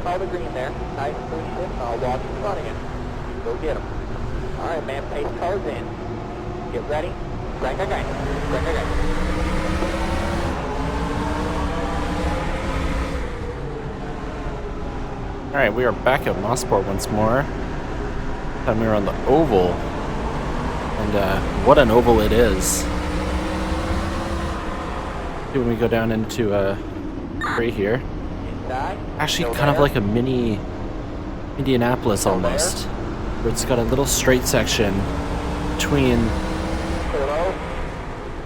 follow the green there. Nice and push it. I'll watch in front of you. Go get him. All right, man. Pace cars in. Get ready. Crank, crank, crank. Crank, crank, crank. Alright, we are back at Mosport once more. Time we were on the oval. And what an oval it is. When we go down into right here. Actually kind of like a mini Indianapolis almost. Where it's got a little straight section between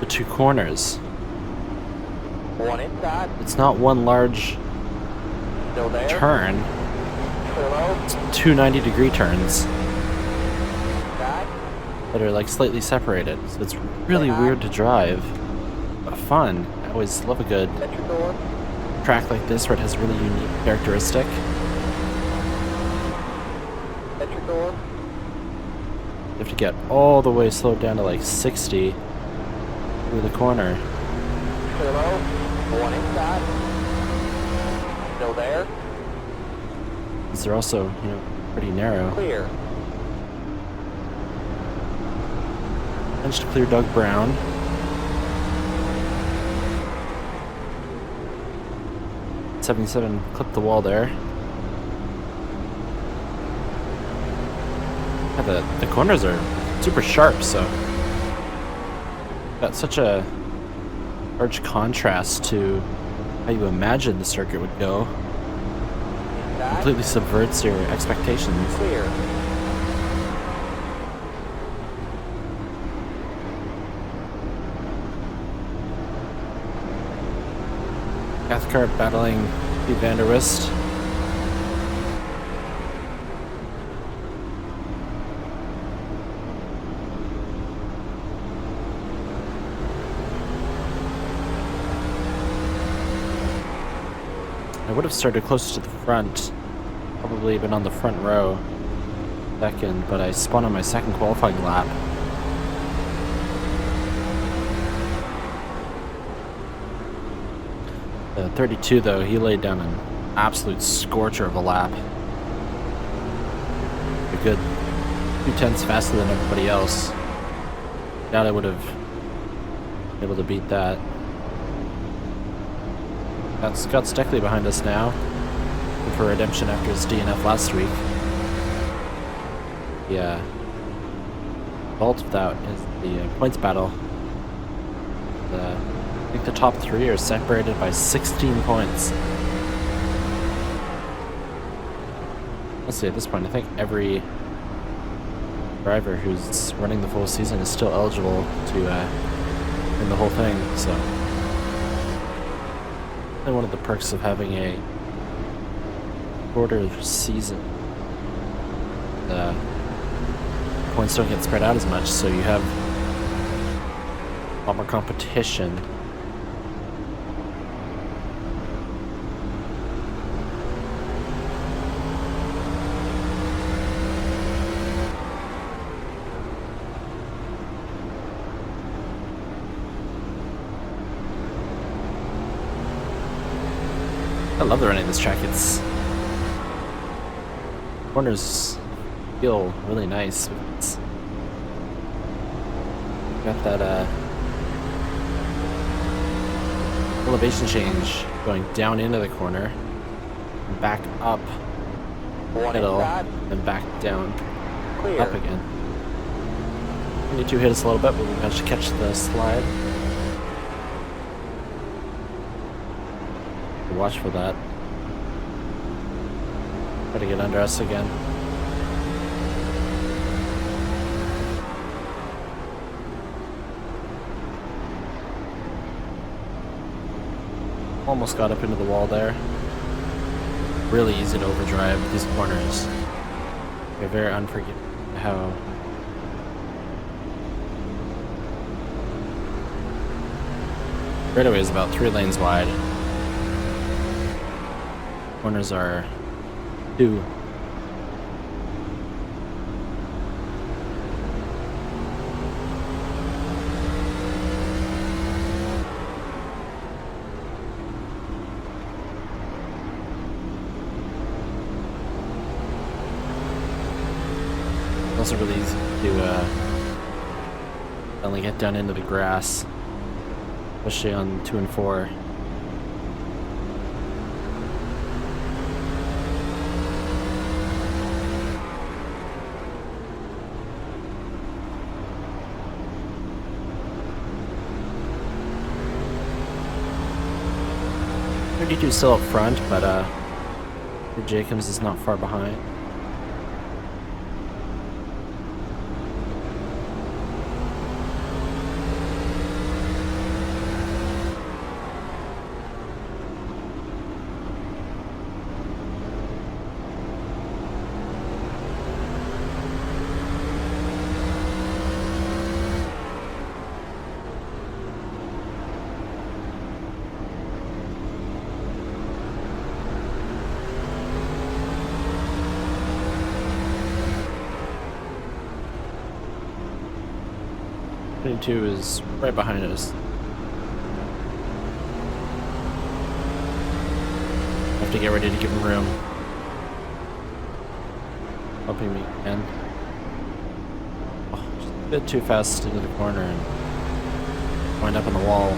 the two corners. One inside. It's not one large Still there. turn. It's two 90-degree turns that are like slightly separated, so it's really weird to drive, but fun. I always love a good track like this where it has a really unique characteristic. You have to get all the way slowed down to like 60 through the corner. One inside. Still there. They're also, you know, pretty narrow. Clear. Managed to clear Doug Brown. '77 clipped the wall there. Yeah, the corners are super sharp, so got such a large contrast to how you imagine the circuit would go. Completely subverts your expectations. Clear. Cathcart battling the Van der Wist. I would have started closer to the front, probably been on the front row second, but I spun on my second qualifying lap. The 32 though, he laid down an absolute scorcher of a lap. A good 2/10 faster than everybody else. Doubt I would have been able to beat that. Got Scott Steckley behind us now, for redemption after his DNF last week. The result of that is the points battle. I think the top three are separated by 16 points. Let's see, at this point, I think every driver who's running the full season is still eligible to win the whole thing, so. One of the perks of having a shorter season. The points don't get spread out as much, so you have a lot more competition. I love the running of this track. It's corners feel really nice. It's got that elevation change going down into the corner, and back up middle, and back down up again. Need to hit us a little bit, but we managed to catch the slide. Watch for that. Try to get under us again. Almost got up into the wall there. Really easy to overdrive these corners. They're very unforgiving. How straightaway is about 3 lanes wide. Corners are 2. also really easy to only get down into the grass, especially on 2 and 4. .32 still up front, but Jacobs is not far behind. .22 is right behind us. Have to get ready to give him room. Hoping we can. Oh, just a bit too fast into the corner and wind up on the wall.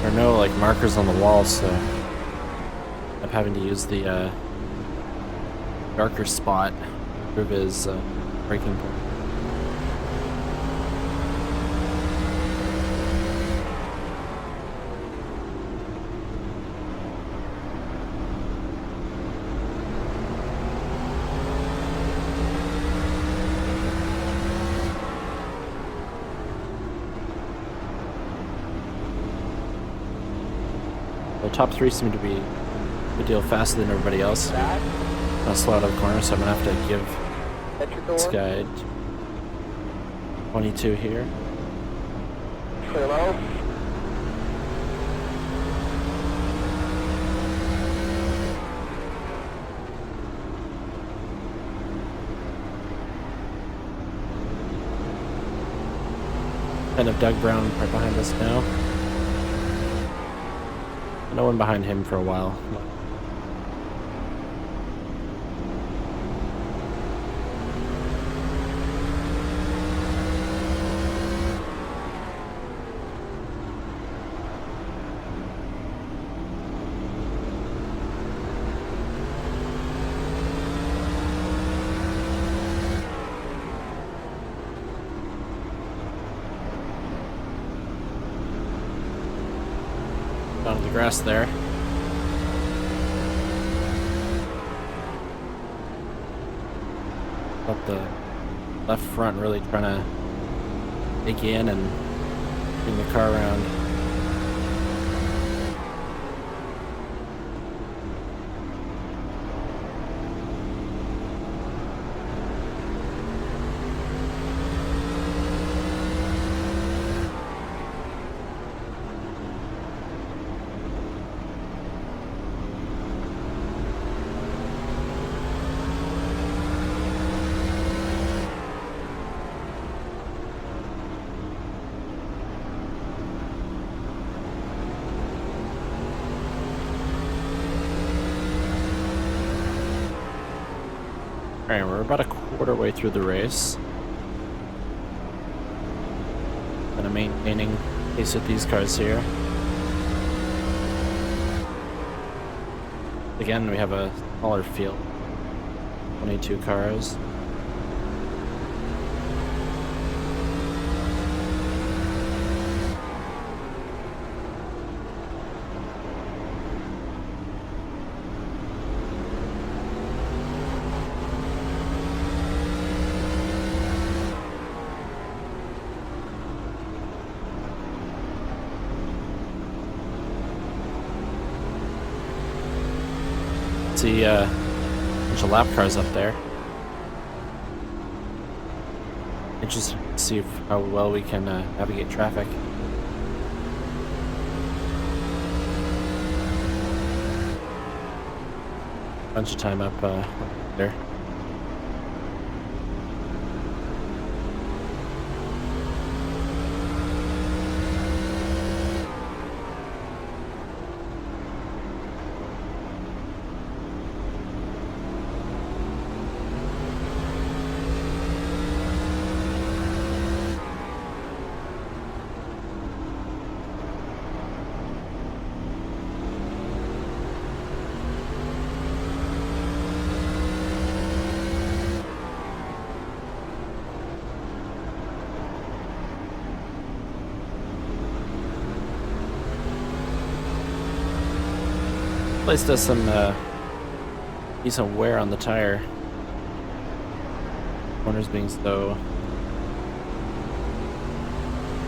There are no like markers on the wall, so I'm having to use the darker spot to prove his braking point. The top 3 seem to be a good deal faster than everybody else. I'll slow out of the corner, so I'm gonna have to give this guy 22 here. Clear low. Kind of Doug Brown right behind us now. No one behind him for a while. Down to the grass there. Up the left front, really trying to dig in and bring the car around. Alright, we're about a quarter way through the race. Kind of maintaining pace with these cars here. Again, we have a smaller field. 22 cars. See a bunch of lap cars up there. Interesting to see how well we can navigate traffic. Bunch of time up there. Place does some decent wear on the tire. Corners being so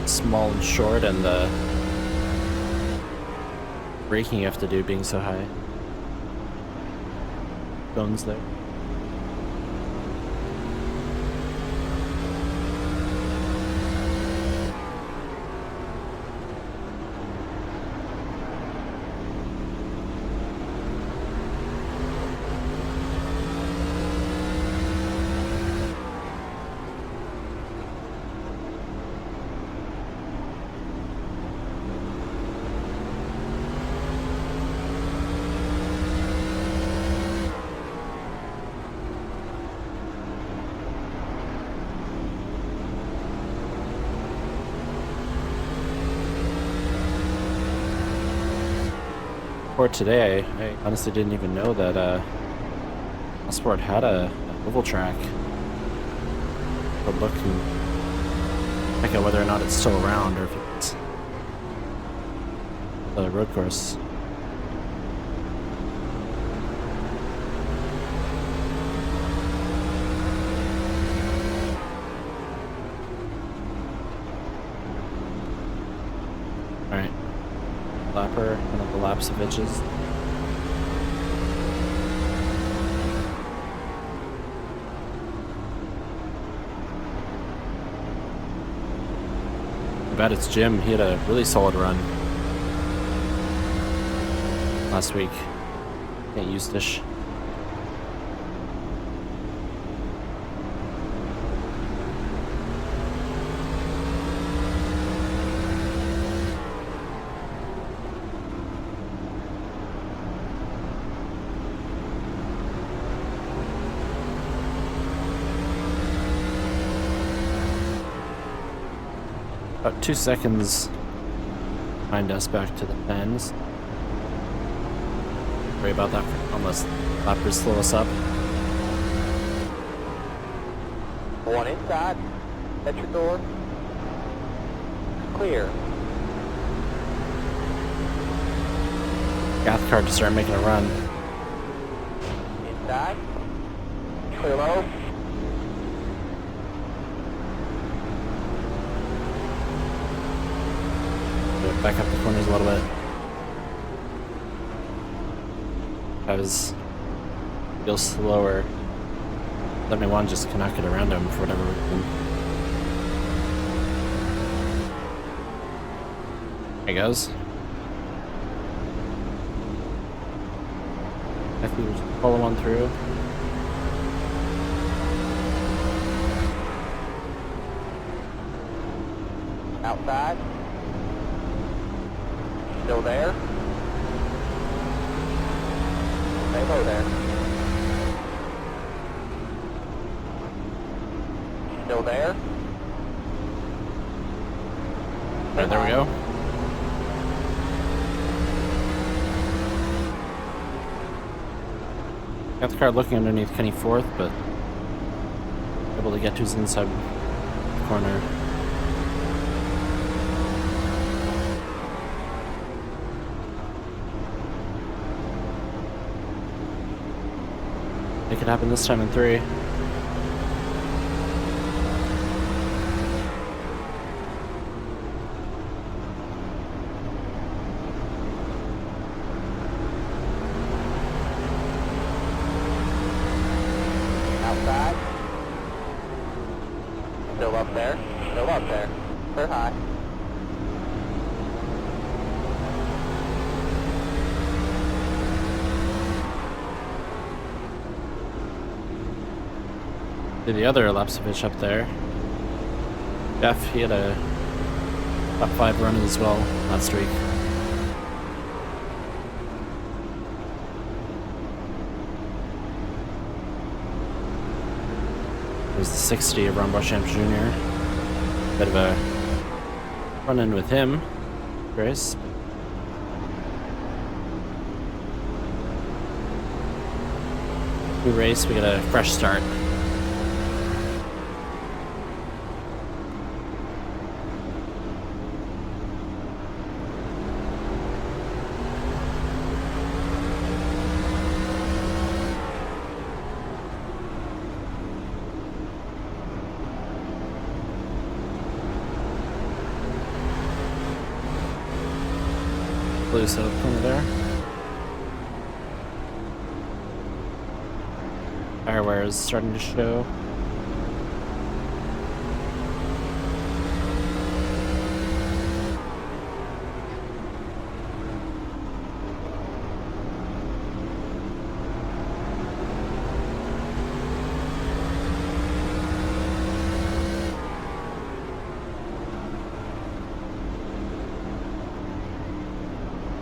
small and short, and the braking you have to do being so high. Bones there. For today, I honestly didn't even know that Mosport had a oval track. But look and check out whether or not it's still around or if it's a road course. Alright. Lapper, one of the laps of bitches. I bet it's Jim. He had a really solid run last week. Can't use this. About 2 seconds behind us back to the 10s. Worry about that unless lappers slow us up. One inside. At your door. Clear. CASCAR to start making a run. Inside. Clear low. Back up the corners a little bit. I was feel slower. 71 just cannot get around him for whatever reason. There he goes. I think we just follow on through. Outside. Still there? Stay low there. Still there? Alright, there we go. Got the car looking underneath Kenny Fourth, but able to get to his inside corner. It could happen this time in 3. Outside. Still up there. Still up there. Clear high. The other Lapsovich up there. Jeff, he had a top 5 run as well last week. It was the 60 of Ron Beauchamp Jr. Bit of a run-in with him, Grace. New race, we got a fresh start. loose out of the corner there. Tire wear is starting to show.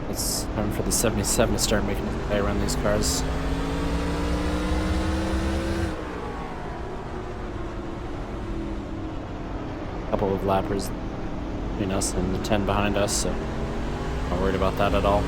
It's time for the 77 to start making its way around these cars. A couple of lappers between us and the 10 behind us, so not worried about that at all.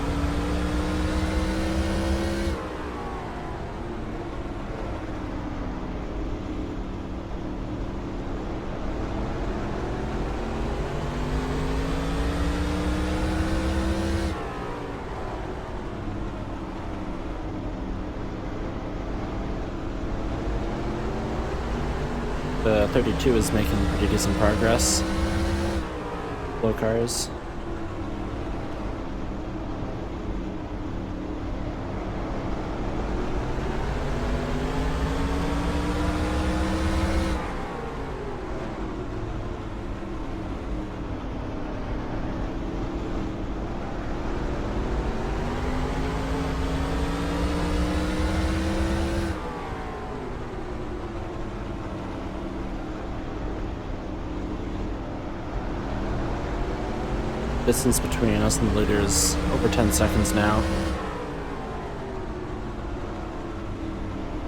The 32 is making pretty decent progress. Low cars. Distance between us and the leader is over 10 seconds now.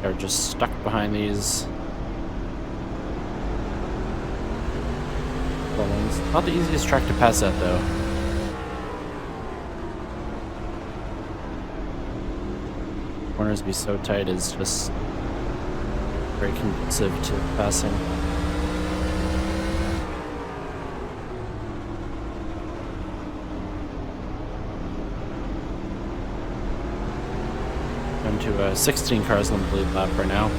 They're just stuck behind these buildings. Not the easiest track to pass at, though. Corners be so tight is just very conducive to passing. To 16 cars on the lead lap right now.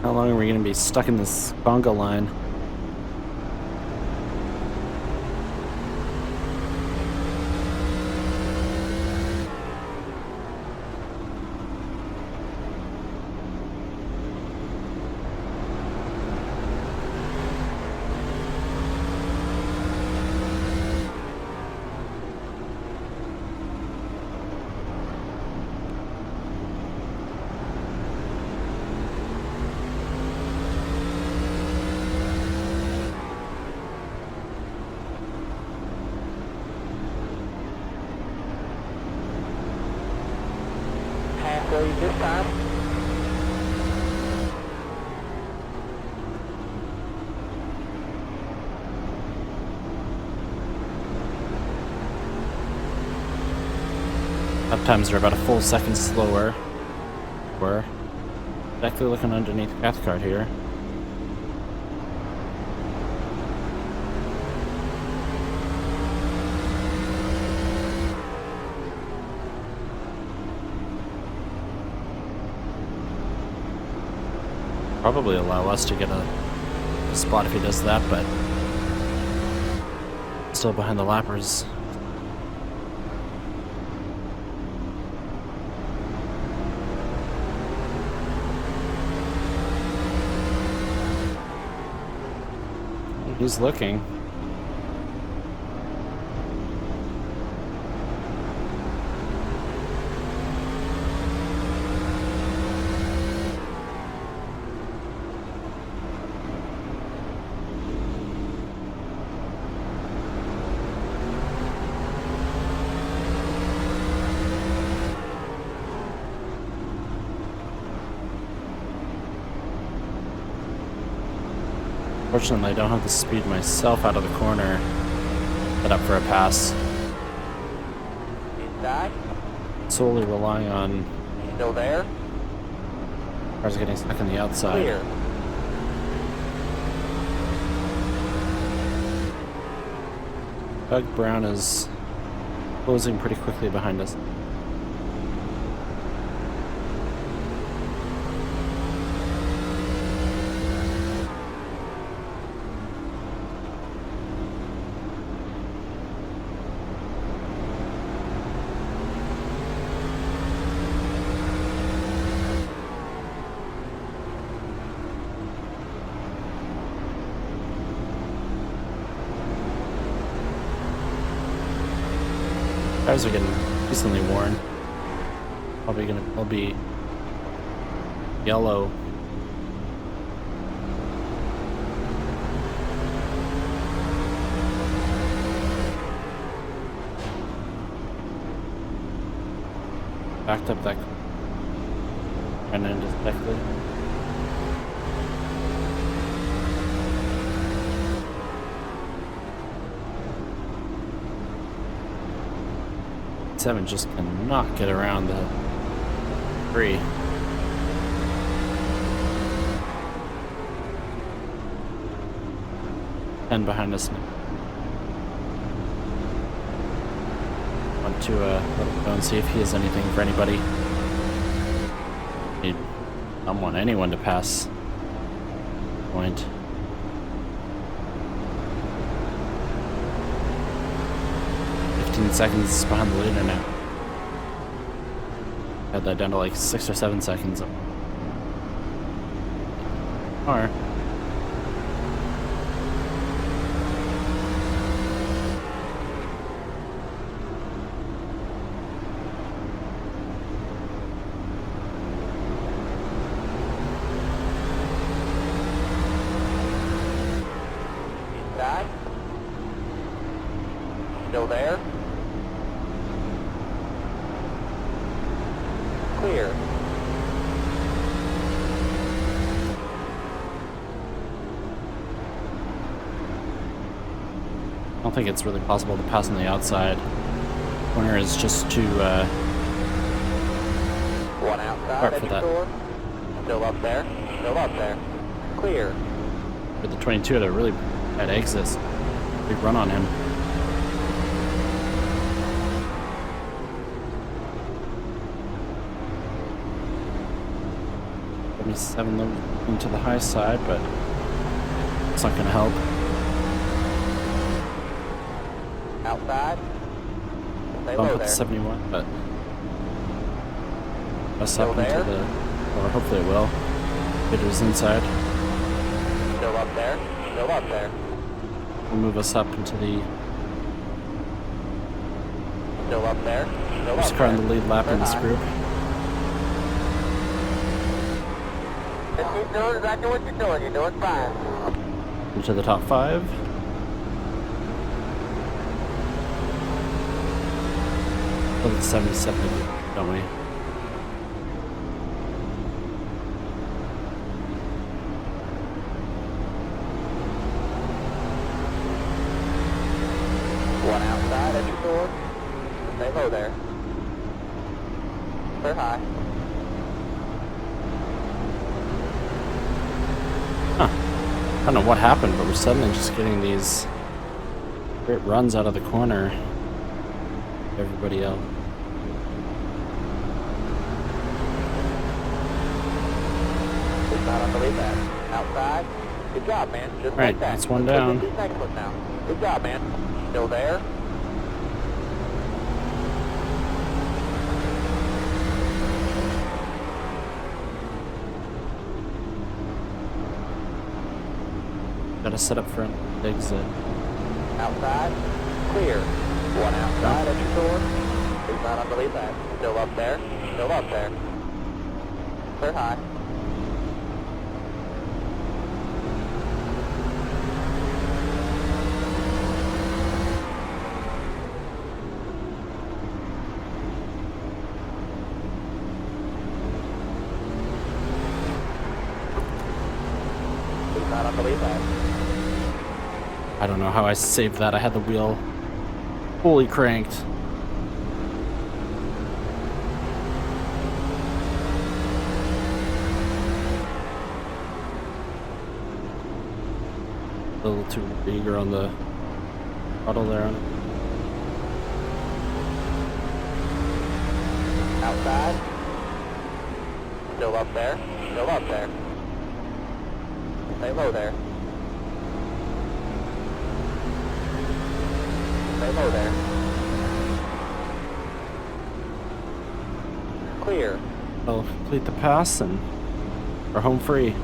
How long are we going to be stuck in this bongo line? This time. Lap times are about a full second slower. We're exactly looking underneath the CASCAR here. Probably allow us to get a spot if he does that, but still behind the lappers. He's looking. Fortunately, I don't have the speed myself out of the corner. Set up for a pass. Inside. Solely relying on Still there. cars getting stuck on the outside. Clear. Doug Brown is closing pretty quickly behind us. Tires are getting decently worn. Will be yellow. Backed up that and then just directly. Seven just cannot get around the 3. And behind us now. Want to let him go and see if he has anything for anybody. I don't want anyone to pass. Point. Seconds behind the leader now. Had that down to like 6 or 7 seconds. Or Inside. Still there. Clear. I don't think it's really possible to pass on the outside. Corner is just too One outside. hard for that. Door. Still up there. Still up there. Clear. For the 22 to really bad exits. Big run on him. Seven into the high side, but it's not going to help. Outside. Stay Bump low up there. to 71, but us Still up into there? the, or hopefully it will. It was inside. Still up there. Still up there. Will move us up into the Still up there. Still first up car there. in the lead lap in this group. Just keep doing exactly what you're doing. You're doing fine. Into the top 5. Look at 77, don't we? One outside at your door. Stay low there. Clear high. I don't know what happened, but we're suddenly just getting these great runs out of the corner. Everybody else. Did not unbelieve that. Outside. Good job, man. Just Right, like that. that's one Let's down. look at these next ones now. Good job, man. Still there. Gotta set up for an exit. Outside. Clear. One outside at your door. Did not unbelieve that. Still up there. Still up there. Clear high. Did not unbelieve that. I don't know how I saved that. I had the wheel fully cranked. A little too eager on the throttle there on it. Outside. Still up there. Still up there. Stay low there. Stay low there. Clear. I'll complete the pass and we're home free.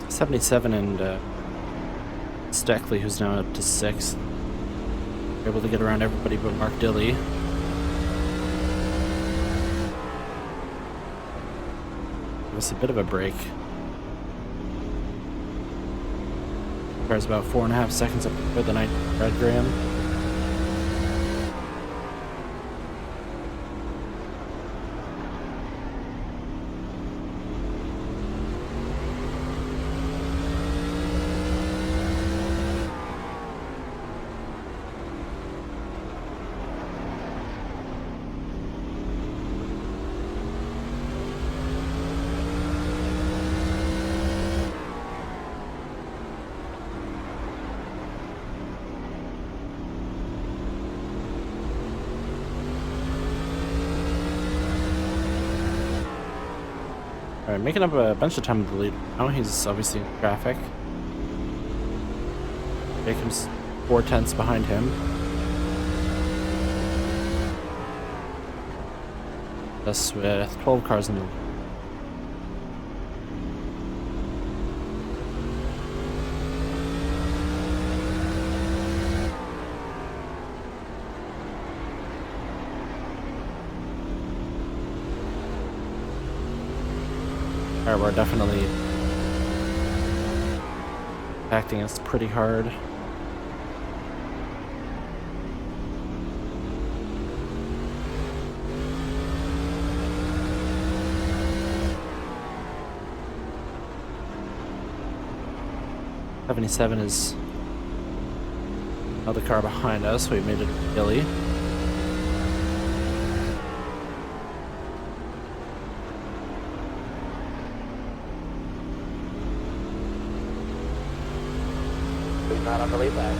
'77 and Steckley, who's now up to 6th. We're able to get around everybody but Mark Dilley. Give us a bit of a break. Car's about 4.5 seconds up for the night. Brad Graham. Alright, making up a bunch of time with the lead. Now he's obviously in traffic. Jacob's 4/10 behind him. Thus with 12 cars in the lead. We're definitely acting us pretty hard. '77 is another car behind us. We made it Billy. Not on the lead line.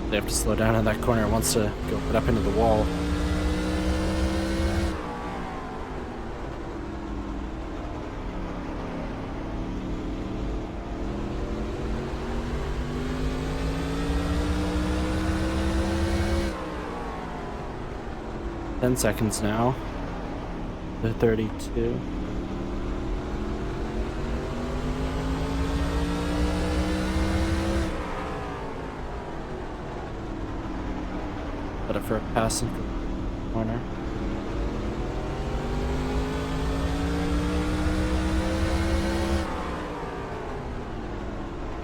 They have to slow down in that corner. It wants to go put up into the wall. Seconds now. The 32. But for a pass in the corner.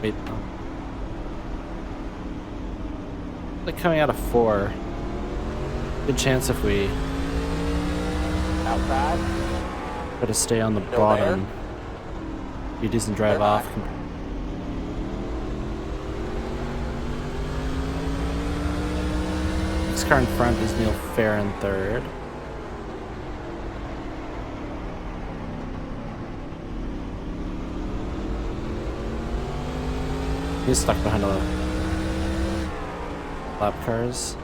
Wait, no. Like coming out of 4. Good chance if we outside try to stay on the still bottom. He doesn't drive They're off. back. Next car in front is Neil Fair in 3rd. He's stuck behind a lap cars.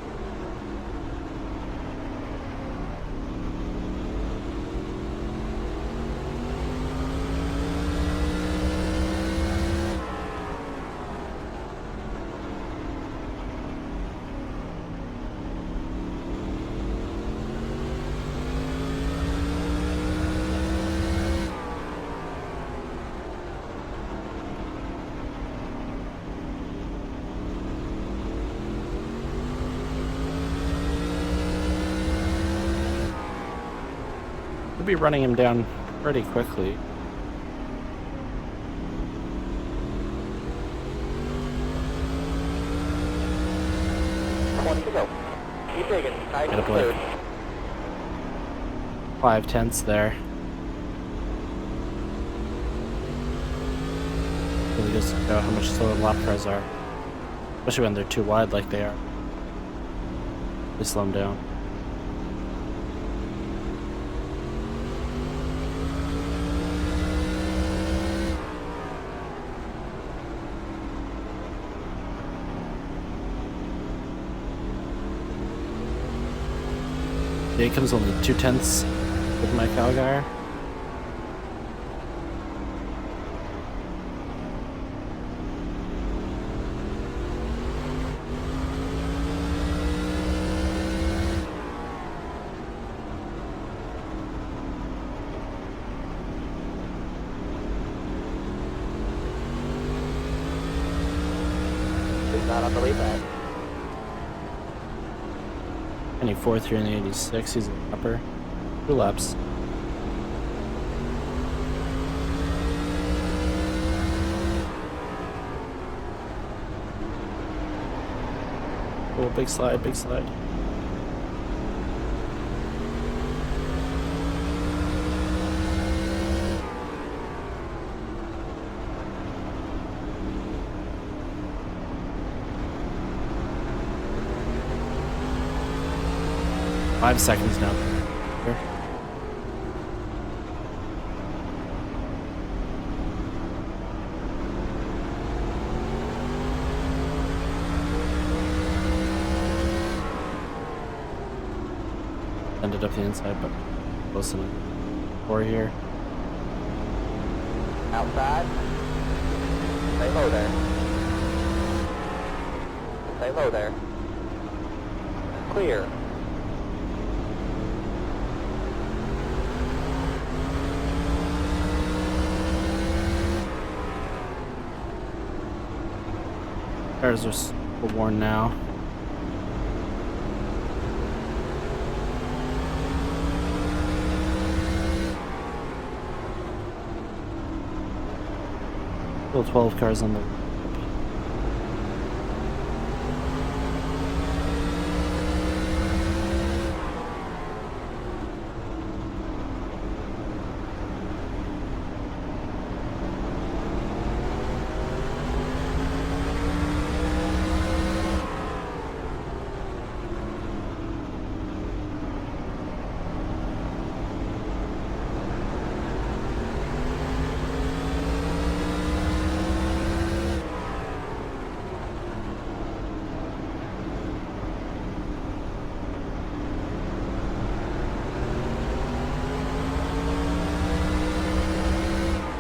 be running him down pretty quickly. To go. Keep digging. Nice Get and up clear. like 5/10 there. Really just know how much slower lap cars are. Especially when they're too wide like they are. They slow them down. Day comes only 2/10 with my CASCAR. He's not on the lead back. Any fourth here in the 86, he's in the upper. 2 laps. Oh, big slide, big slide. Five seconds now. Here. Ended up the inside, but close enough. 4 here. Outside. Stay low there. Stay low there. Clear. Cars are worn now. Still 12 cars on the.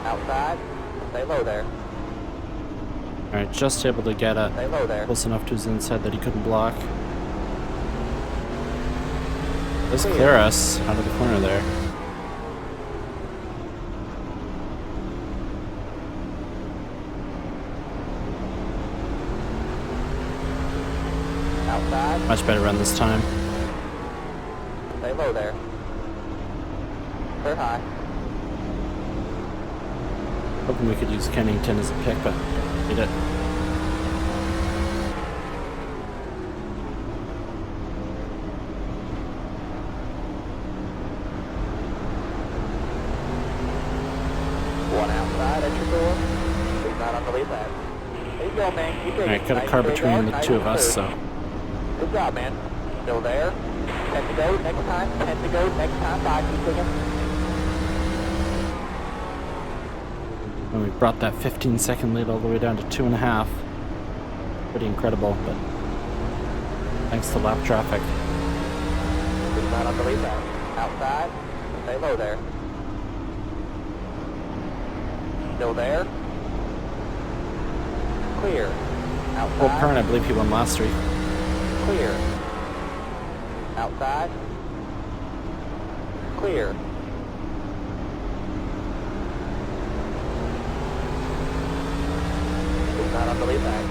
Outside. Stay low there. Alright, just able to get it Stay low there. close enough to his inside that he couldn't block. Let's clear us out of the corner there. Outside. Much better run this time. Stay low there. Clear high. Hoping we could use Kennington as a pick, but did it. One outside at your door. He's not on the lead lap. There you go, man. Keep digging. Alright, got a Nice car clear between going, the nice two of and us, clear. so. Good job, man. Still there. 10 to go. Next time. 10 to go. Next time. 5. Keep digging. And we brought that 15-second lead all the way down to 2.5. Pretty incredible, but thanks to lap traffic. He's not on the lead lap. Outside. Stay low there. Still there. Clear. Outside. Well, Pern, I believe he won last week. Clear. Outside. Clear. He's not on the lead back.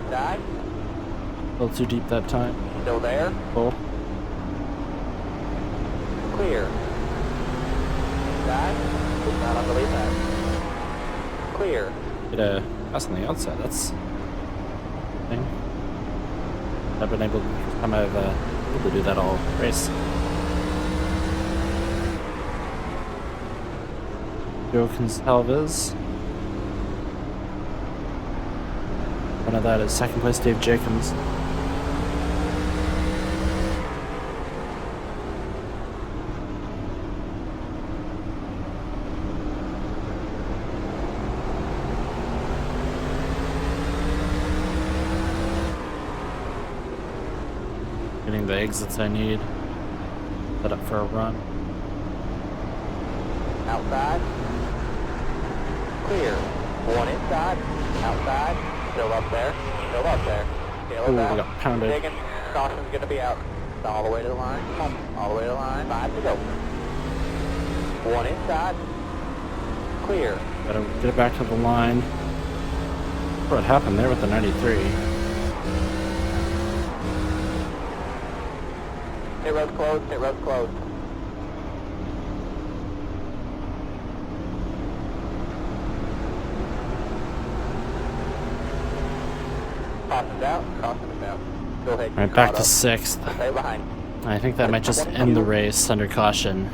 Inside. A little too deep that time. Still there. Full. Clear. Inside. It's not on the lead path. Clear. Get a pass on the outside. That's thing. I've been able to do that all race. Joe Consalves. One of that is second place Dave Jacobs. Getting the exits I need. Set up for a run. Outside. Clear. One inside. Outside. Still up there. Still up there. Tail Ooh, is we out. got pounded. Digging. Caution's going to be out. All the way to the line. All the way to the line. 5 to go. One inside. Clear. Gotta get it back to the line. What happened there with the 93? Pit road's closed. Pit road's closed. Caution's out. Caution's out. Go ahead. Alright, back to 6th. Stay behind. I think that might just end the race under caution.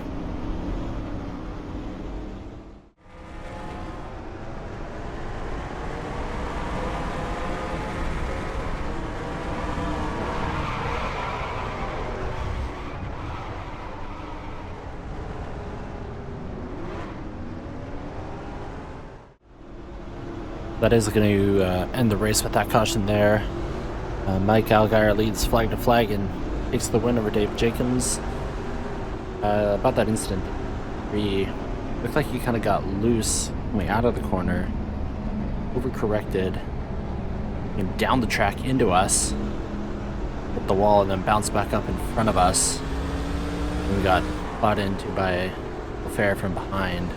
That is going to end the race with that caution there. Mike Allgaier leads flag to flag and takes the win over Dave Jacobs. About that incident, he looked like he kind of got loose coming out of the corner, overcorrected, and down the track into us, hit the wall, and then bounced back up in front of us. And we got caught into by Leiffer from behind.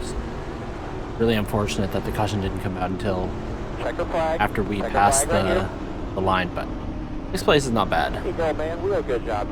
Really unfortunate that the caution didn't come out until after we passed the line, but this place is not bad. Hey, girl, man, real good job.